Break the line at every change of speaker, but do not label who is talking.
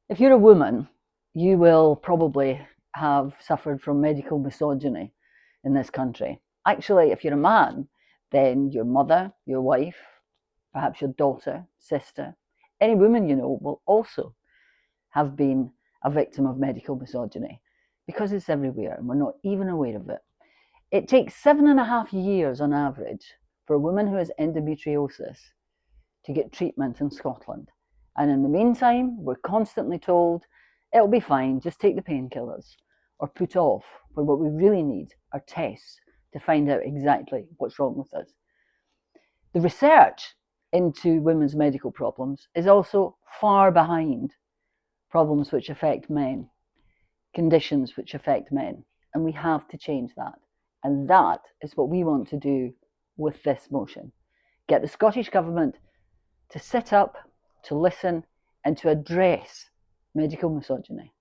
If you're a woman, you will probably have suffered from medical misogyny in this country. Actually, if you're a man, then your mother, your wife, perhaps your daughter, sister, any woman you know will also have been a victim of medical misogyny because it's everywhere and we're not even aware of it. It takes 7.5 years on average for a woman who has endometriosis to get treatment in Scotland. And in the meantime, we're constantly told it'll be fine, just take the painkillers, or put off, when what we really need are tests to find out exactly what's wrong with us. The research into women's medical problems is also far behind problems which affect men, conditions which affect men, and we have to change that. And that is what we want to do with this motion. Get the Scottish Government to sit up, to listen, and to address medical misogyny.